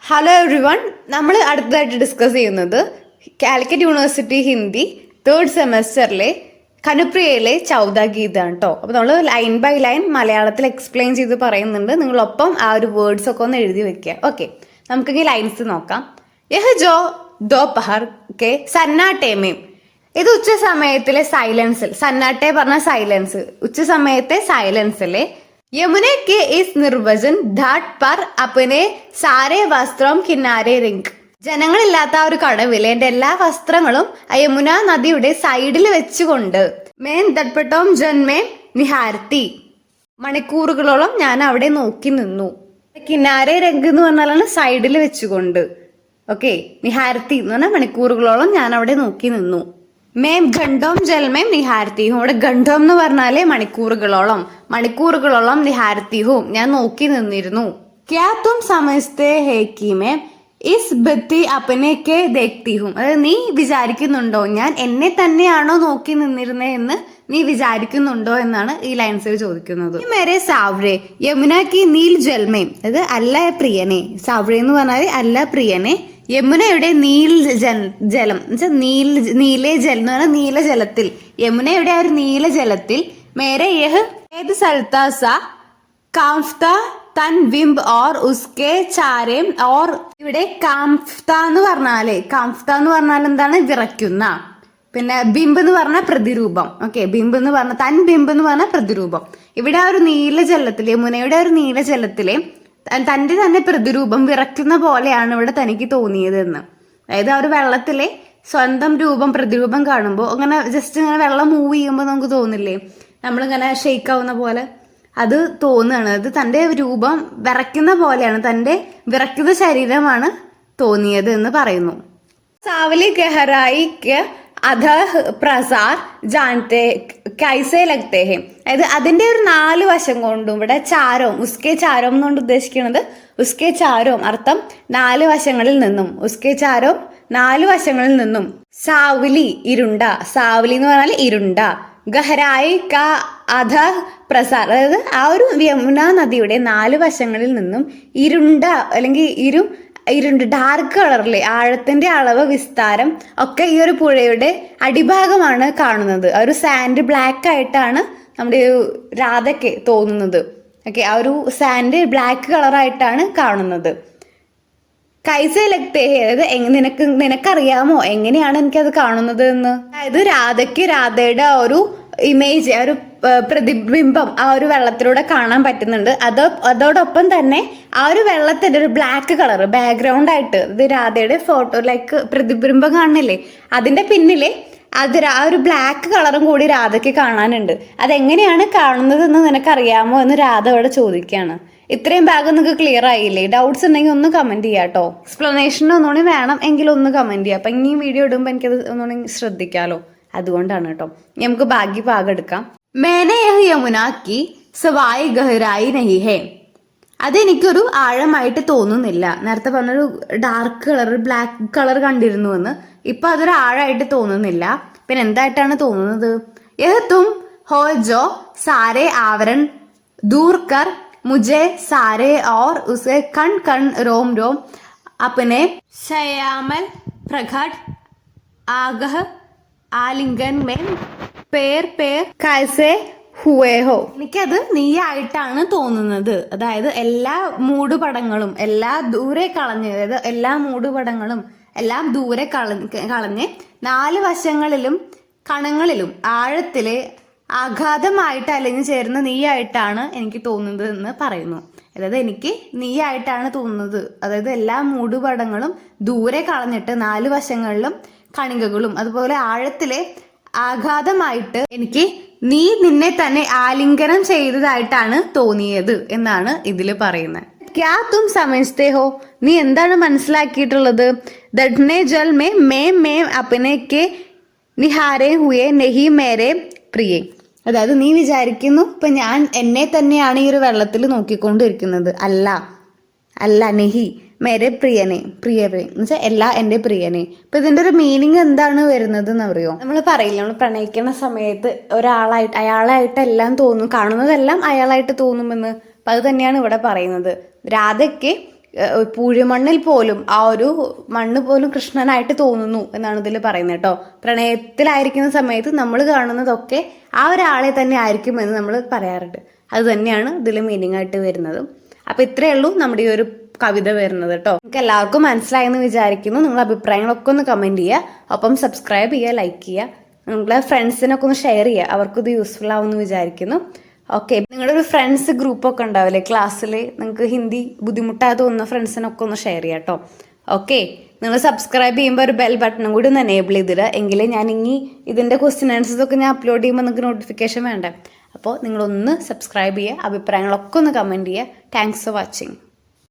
Hello every one. നമ്മൾ അടുത്തതായിട്ട് discuss ചെയ്യുന്നത് കാലിക്കറ്റ് യൂണിവേഴ്സിറ്റി ഹിന്ദി തേർഡ് സെമസ്റ്ററിലെ കനുപ്രിയയിലെ ചൗദ ഗീതാണ് കേട്ടോ. അപ്പോൾ നമ്മൾ ലൈൻ ബൈ ലൈൻ മലയാളത്തിൽ എക്സ്പ്ലെയിൻ ചെയ്ത് പറയുന്നുണ്ട്. നിങ്ങളൊപ്പം ആ ഒരു വേർഡ്സ് ഒക്കെ ഒന്ന് എഴുതി വെക്കുക. ഓക്കെ, നമുക്കിനി ലൈൻസ് നോക്കാം. യഹ് ജോ ദോപഹർ കെ സന്നാട്ടെ മേ, ഇത് ഉച്ച സമയത്തിലെ സൈലൻസിൽ, സന്നാട്ടെ പറഞ്ഞ സൈലൻസ്, ഉച്ച സമയത്തെ സൈലൻസിലെ यमुने के इस निर्वचन घाट पर अपने सारे വസ്ത്രം കിനാരെ റിങ്ക്, ജനങ്ങളില്ലാത്ത ആ ഒരു കടവിൽ എന്റെ എല്ലാ വസ്ത്രങ്ങളും യമുന നദിയുടെ സൈഡിൽ വെച്ചുകൊണ്ട് മേൻ തട്പട്ടോം ജന്മേ നിഹാർത്തി, മണിക്കൂറുകളോളം ഞാൻ അവിടെ നോക്കി നിന്നു. കിനാരെ രംഗ് എന്ന് പറഞ്ഞാലാണ് സൈഡിൽ വെച്ചുകൊണ്ട്. ഓക്കെ, നിഹാർത്തി എന്ന് പറഞ്ഞാൽ മണിക്കൂറുകളോളം ഞാൻ അവിടെ നോക്കി നിന്നു. മേം ഘണ്ടോം ജൽമേം നിഹാരത്തിഹും, ഇവിടെ ഘണ്ടോം എന്ന് പറഞ്ഞാല് മണിക്കൂറുകളോളം, മണിക്കൂറുകളോളം നിഹാരത്തിഹും ഞാൻ നോക്കി നിന്നിരുന്നു. ക്യാ തും സമജ്തേ ഹേ കി മേം ഇസ് ബത്തി അപ്പനെ കെ ദേഖ്തി ഹും, അതായത് നീ വിചാരിക്കുന്നുണ്ടോ ഞാൻ എന്നെ തന്നെയാണോ നോക്കി നിന്നിരുന്നേ എന്ന് നീ വിചാരിക്കുന്നുണ്ടോ എന്നാണ് ഈ ലൈൻസിൽ ചോദിക്കുന്നത്. മേരെ സാവ്രേ യമുന കി നീൽ ജൽമേം, അതായത് അല്ല പ്രിയനെ, സാവ്രേ എന്ന് പറഞ്ഞാല് അല്ല പ്രിയനെ, യമുനയുടെ നീൽ ജലം നീലെ ജലം എന്ന് പറഞ്ഞാൽ നീല ജലത്തിൽ, യമുനയുടെ ആ ഒരു നീല ജലത്തിൽ മേരെ യഹ് ഏത് സ്ഥലത്താ സാ കാംഫ്ത തൻ വിംബ് ഓർ ഉസ്കെ ചാരേം ഓർ, ഇവിടെ കാംഫ്ത എന്ന് പറഞ്ഞാല്, കാംഫ്ത എന്ന് പറഞ്ഞാൽ എന്താണ്, വിറയ്ക്കുന്ന. പിന്നെ ബിംബ് എന്ന് പറഞ്ഞാൽ പ്രതിരൂപം. ഓക്കെ, ബിംബ് എന്ന് പറഞ്ഞാൽ തൻ ബിംബ് എന്ന് പറഞ്ഞാൽ പ്രതിരൂപം. ഇവിടെ ആ ഒരു നീല ജലത്തിലെ, യമുനയുടെ ഒരു നീല ജലത്തിലെ തന്റെ തന്നെ പ്രതിരൂപം വിറയ്ക്കുന്ന പോലെയാണ് ഇവിടെ തനിക്ക് തോന്നിയത് എന്ന്. അതായത് ആ ഒരു വെള്ളത്തിലെ സ്വന്തം രൂപം, പ്രതിരൂപം കാണുമ്പോൾ അങ്ങനെ ജസ്റ്റ് ഇങ്ങനെ വെള്ളം മൂവ് ചെയ്യുമ്പോൾ നമുക്ക് തോന്നില്ലേ, നമ്മളിങ്ങനെ ഷെയ്ക്ക് ആവുന്ന പോലെ, അത് തോന്നുകയാണ്. അത് തന്റെ രൂപം വിറയ്ക്കുന്ന പോലെയാണ്, തന്റെ വിറയ്ക്കുന്ന ശരീരമാണ് തോന്നിയത് എന്ന് പറയുന്നു. സാവലി ഗഹറായിക്ക് അധഹ് പ്രസാർ ജാനത്തെ കൈസേ ലഗ്തേ ഹെ, അതായത് അതിന്റെ ഒരു 4 വശം കൊണ്ടും, ഇവിടെ ചാരോം ഉസ്കെ ചാരോം എന്നുകൊണ്ട് ഉദ്ദേശിക്കുന്നത് ഉസ്കെ ചാരോം അർത്ഥം 4 വശങ്ങളിൽ നിന്നും, ഉസ്കെ ചാരോം 4 വശങ്ങളിൽ നിന്നും, സാവലി ഇരുണ്ട, സാവലി എന്ന് പറഞ്ഞാൽ ഇരുണ്ട, ഗഹരായി ക അധ പ്രസാർ, അതായത് ആ ഒരു യമുന നദിയുടെ 4 വശങ്ങളിൽ നിന്നും ഇരുണ്ട അല്ലെങ്കിൽ ഇരുണ്ട് ഡാർക്ക് കളറിലെ ആഴത്തിന്റെ അളവ്, വിസ്താരം ഒക്കെ ഈ ഒരു പുഴയുടെ അടിഭാഗമാണ് കാണുന്നത്. ആ ഒരു സാൻഡ് ബ്ലാക്ക് ആയിട്ടാണ് നമ്മുടെ രാധയ്ക്ക് തോന്നുന്നത്. ഓക്കെ, ആ ഒരു സാൻഡ് ബ്ലാക്ക് കളറായിട്ടാണ് കാണുന്നത്. കൈസേ ലഗ്തേ ഹേ, അതായത് നിനക്കറിയാമോ എങ്ങനെയാണ് എനിക്കത് കാണുന്നത് എന്ന്. അതായത് രാധയ്ക്ക് രാധയുടെ ആ ഒരു ഇമേജ്, ആ ഒരു പ്രതിബിംബം ആ ഒരു വെള്ളത്തിലൂടെ കാണാൻ പറ്റുന്നുണ്ട്. അതോടൊപ്പം തന്നെ ആ ഒരു വെള്ളത്തിന്റെ ഒരു ബ്ലാക്ക് കളർ ബാക്ക്ഗ്രൗണ്ട് ആയിട്ട്, ഇത് രാധയുടെ ഫോട്ടോ ലൈക്ക് പ്രതിബിംബം കാണുന്നില്ലേ, അതിന്റെ പിന്നിലെ ആ ഒരു ബ്ലാക്ക് കളറും കൂടി രാധയ്ക്ക് കാണാനുണ്ട്. അതെങ്ങനെയാണ് കാണുന്നത് എന്ന് നിനക്കറിയാമോ എന്ന് രാധ അവിടെ ചോദിക്കുകയാണ്. ഇത്രയും ഭാഗം നിങ്ങൾക്ക് ക്ലിയർ ആയില്ലേ? ഡൗട്ട്സ് ഉണ്ടെങ്കിൽ ഒന്ന് കമന്റ് ചെയ്യാം കേട്ടോ. എക്സ്പ്ലനേഷൻ ഒന്നുകൂടി വേണം എങ്കിലും ഒന്ന് കമന്റ് ചെയ്യാം. അപ്പൊ ഇനി വീഡിയോ ഇടുമ്പോൾ എനിക്കത് ഒന്നുകൂടി ശ്രദ്ധിക്കാലോ, അതുകൊണ്ടാണ് കേട്ടോ. നമുക്ക് ബാക്കി ഭാഗം എടുക്കാം. മേനെ യഹ് യമുന കി സവായി ഗഹരായി നഹി ഹേ, അതെനിക്കൊരു ആഴമായിട്ട് തോന്നുന്നില്ല. നേരത്തെ പറഞ്ഞൊരു ഡാർക്ക് കളർ ബ്ലാക്ക് കളർ കണ്ടിരുന്നു എന്ന്, ഇപ്പൊ അതൊരു ആഴമായിട്ട് തോന്നുന്നില്ല. പിന്നെ എന്തായിട്ടാണ് തോന്നുന്നത്? യഹ് തും ഹോ ജോ സാരെ ആവരൺ ദൂർ കർ മുझे सारे और उसे कण कण रोम रोम अपने श्यामल प्रकट आगह आलिंगन में പേർ പേർ കൈസേ ഹുവേ ഹോ, എനിക്കത് നീയായിട്ടാണ് തോന്നുന്നത്. അതായത് എല്ലാ മൂടുപടങ്ങളും എല്ലാം ദൂരെ കളഞ്ഞ്, അതായത് എല്ലാ മൂടുപടങ്ങളും എല്ലാം ദൂരെ കളഞ്ഞ് 4 വശങ്ങളിലും കണങ്ങളിലും ആഴത്തിലെ ആഘാതമായിട്ട് അലിഞ്ഞു ചേർന്ന നീയായിട്ടാണ് എനിക്ക് തോന്നുന്നത് എന്ന് പറയുന്നു. അതായത് എനിക്ക് നീയായിട്ടാണ് തോന്നുന്നത്, അതായത് എല്ലാ മൂടുപടങ്ങളും ദൂരെ കളഞ്ഞിട്ട് 4 വശങ്ങളിലും കണികകളും അതുപോലെ ആഴത്തിലെ ആഘാതമായിട്ട് എനിക്ക് നിന്നെ തന്നെ ആലിംഗനം ചെയ്തതായിട്ടാണ് തോന്നിയത് എന്നാണ് ഇതിൽ പറയുന്നത്. ക്യാ തും സമജ്തേ ഹോ, നീ എന്താണ് മനസ്സിലാക്കിയിട്ടുള്ളത്? ദഡ്നെ ജൽ മേ മേം അപ്പനെ കെ നിഹാരേ ഹുയേ നെഹി മേരെ പ്രിയേ, അതായത് നീ വിചാരിക്കുന്നു ഇപ്പൊ ഞാൻ എന്നെ തന്നെയാണ് ഈ ഒരു വെള്ളത്തിൽ നോക്കിക്കൊണ്ടിരിക്കുന്നത്. അല്ല നെഹി മേരെ പ്രിയനെ, പ്രിയവേ എന്ന് വെച്ചാൽ എല്ലാ എൻ്റെ പ്രിയനെ. ഇപ്പൊ ഇതിന്റെ ഒരു മീനിങ് എന്താണ് വരുന്നത് എന്ന് അറിയോ? നമ്മൾ പറയില്ല, നമ്മൾ പ്രണയിക്കുന്ന സമയത്ത് അയാളായിട്ട് എല്ലാം തോന്നും, കാണുന്നതെല്ലാം അയാളായിട്ട് തോന്നുമെന്ന്. അപ്പൊ അത് തന്നെയാണ് ഇവിടെ പറയുന്നത്. രാധയ്ക്ക് പൂഴിമണ്ണിൽ പോലും ആ ഒരു മണ്ണ് പോലും കൃഷ്ണനായിട്ട് തോന്നുന്നു എന്നാണ് ഇതിൽ പറയുന്നത് കേട്ടോ. പ്രണയത്തിലായിരിക്കുന്ന സമയത്ത് നമ്മൾ കാണുന്നതൊക്കെ ആ ഒരാളെ തന്നെ ആയിരിക്കും എന്ന് നമ്മൾ പറയാറുണ്ട്. അത് തന്നെയാണ് ഇതിൽ മീനിങ് ആയിട്ട് വരുന്നത്. അപ്പം ഇത്രയേ ഉള്ളൂ നമ്മുടെ ഈ ഒരു കവിത വരുന്നത് കേട്ടോ. നിങ്ങൾക്ക് എല്ലാവർക്കും മനസ്സിലായെന്ന് വിചാരിക്കുന്നു. നിങ്ങളുടെ അഭിപ്രായങ്ങളൊക്കെ ഒന്ന് കമൻറ്റ് ചെയ്യുക. ഒപ്പം സബ്സ്ക്രൈബ് ചെയ്യുക, ലൈക്ക് ചെയ്യുക, നിങ്ങളെ ഫ്രണ്ട്സിനൊക്കെ ഒന്ന് ഷെയർ ചെയ്യുക. അവർക്കിത് യൂസ്ഫുൾ ആവുമെന്ന് വിചാരിക്കുന്നു. ഓക്കെ, നിങ്ങളുടെ ഒരു ഫ്രണ്ട്സ് ഗ്രൂപ്പൊക്കെ ഉണ്ടാവില്ലേ ക്ലാസ്സിൽ, നിങ്ങൾക്ക് ഹിന്ദി ബുദ്ധിമുട്ടാതെ തോന്നുന്ന ഫ്രണ്ട്സിനൊക്കെ ഒന്ന് ഷെയർ ചെയ്യാം കേട്ടോ. ഓക്കെ, നിങ്ങൾ സബ്സ്ക്രൈബ് ചെയ്യുമ്പോൾ ഒരു ബെൽ ബട്ടണും കൂടി ഒന്ന് എനേബിൾ ചെയ്തിടുക. എങ്കിലേ ഞാൻ ഇനി ഇതിൻ്റെ ക്വസ്റ്റ്യൻ ആൻസേഴ്സൊക്കെ ഞാൻ അപ്ലോഡ് ചെയ്യുമ്പോൾ നിങ്ങൾക്ക് നോട്ടിഫിക്കേഷൻ വേണ്ടേ. അപ്പോൾ നിങ്ങളൊന്ന് സബ്സ്ക്രൈബ് ചെയ്യുക, അഭിപ്രായങ്ങളൊക്കെ ഒന്ന് കമൻറ്റ് ചെയ്യുക. Thanks for watching.